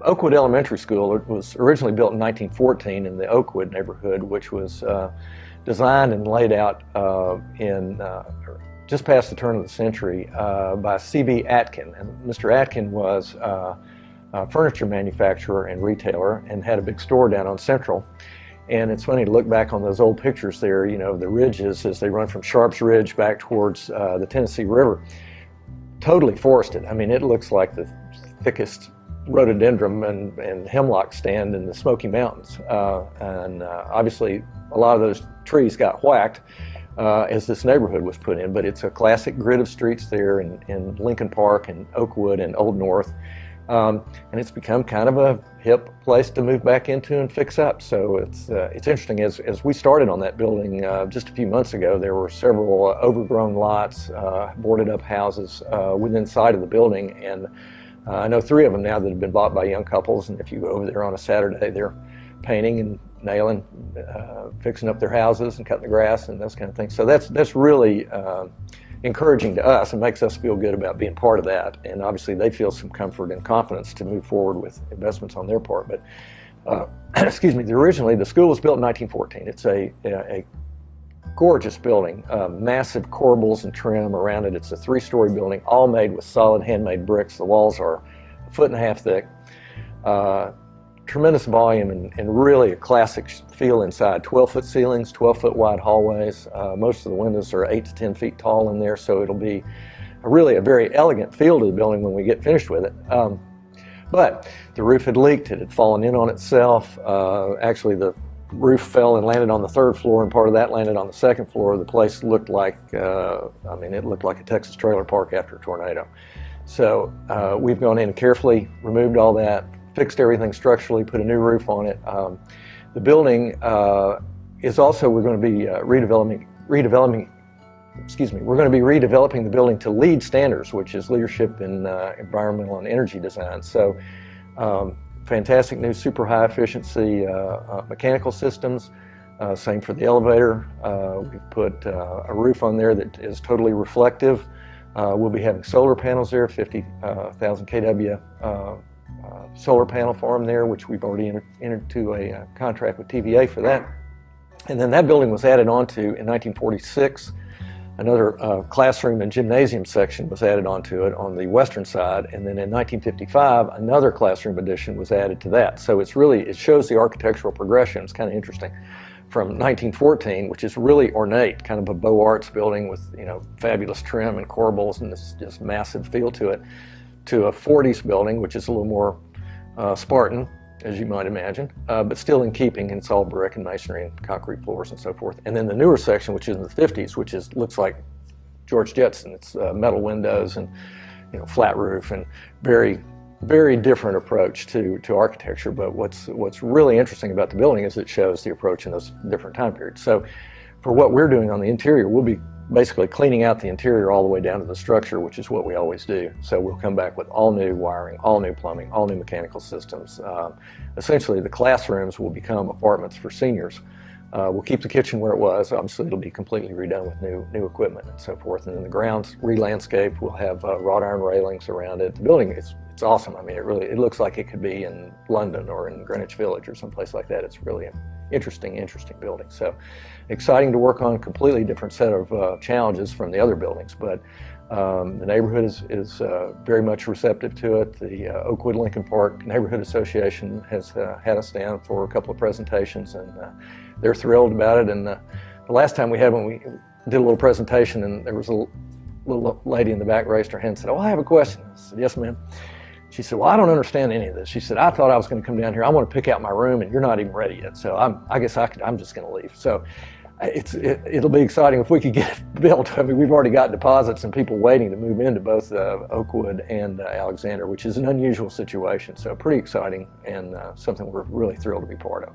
Oakwood Elementary School was originally built in 1914 in the Oakwood neighborhood, which was designed and laid out just past the turn of the century by C.B. Atkin. And Mr. Atkin was a furniture manufacturer and retailer and had a big store down on Central. And it's funny to look back on those old pictures there, you know, the ridges as they run from Sharp's Ridge back towards the Tennessee River. Totally forested. I mean, it looks like the thickest rhododendron and hemlock stand in the Smoky Mountains. Obviously, a lot of those trees got whacked as this neighborhood was put in, but it's a classic grid of streets there in Lincoln Park and Oakwood and Old North. And it's become kind of a hip place to move back into and fix up. So it's interesting. As we started on that building just a few months ago, there were several overgrown lots, boarded up houses within sight of the building, and I know 3 of them now that have been bought by young couples. And if you go over there on a Saturday, they're painting and nailing, fixing up their houses and cutting the grass and those kind of things. So that's really encouraging to us and makes us feel good about being part of that. And obviously they feel some comfort and confidence to move forward with investments on their part. But excuse me, originally the school was built in 1914. It's a gorgeous building, massive corbels and trim around it. It's a 3-story building, all made with solid handmade bricks. The walls are 1.5 feet thick. Tremendous volume and really a classic feel inside. 12-foot ceilings, 12-foot wide hallways. Most of the windows are 8 to 10 feet tall in there, so it'll be really a very elegant feel to the building when we get finished with it. But the roof had leaked, it had fallen in on itself. Actually, the roof fell and landed on the 3rd floor, and part of that landed on the 2nd floor. The place looked like, it looked like a Texas trailer park after a tornado. So we've gone in and carefully removed all that, fixed everything structurally, put a new roof on it. The building is also, we're going to be redeveloping the building to LEED standards, which is Leadership in Environmental and Energy Design. So fantastic new super high efficiency mechanical systems. Same for the elevator. We've put a roof on there that is totally reflective. We'll be having solar panels there, 50,000 kW solar panel farm there, which we've already entered into a contract with TVA for that. And then that building was added onto in 1946. Another classroom and gymnasium section was added onto it on the western side, and then in 1955 another classroom addition was added to that. So it shows the architectural progression. It's kind of interesting. From 1914, which is really ornate, kind of a Beaux Arts building with, you know, fabulous trim and corbels and this just massive feel to it, to a 40s building, which is a little more Spartan, as you might imagine, but still in keeping. It's all brick and masonry and concrete floors and so forth. And then the newer section, which is in the 50s, which looks like George Jetson. It's metal windows and, you know, flat roof, and very, very different approach to architecture. But what's really interesting about the building is it shows the approach in those different time periods. So for what we're doing on the interior, we'll be basically cleaning out the interior all the way down to the structure, which is what we always do. So we'll come back with all new wiring, all new plumbing, all new mechanical systems. Essentially, the classrooms will become apartments for seniors. We'll keep the kitchen where it was. Obviously, it'll be completely redone with new equipment and so forth. And then the grounds re-landscaped. We'll have wrought iron railings around it. The building, it's awesome. I mean, it looks like it could be in London or in Greenwich Village or someplace like that. It's really an interesting building. So exciting to work on. Completely different set of challenges from the other buildings, but the neighborhood is very much receptive to it. The Oakwood Lincoln Park Neighborhood Association has had us down for a couple of presentations, and they're thrilled about it. And the last time we had one, we did a little presentation, and there was a little lady in the back raised her hand and said, "Oh, I have a question." I said, "Yes, ma'am." She said, "Well, I don't understand any of this." She said, "I thought I was going to come down here. I want to pick out my room, and you're not even ready yet. So I guess I'm just going to leave." So it'll be exciting if we could get it built. I mean, we've already got deposits and people waiting to move into both Oakwood and Alexander, which is an unusual situation. So pretty exciting, and something we're really thrilled to be part of.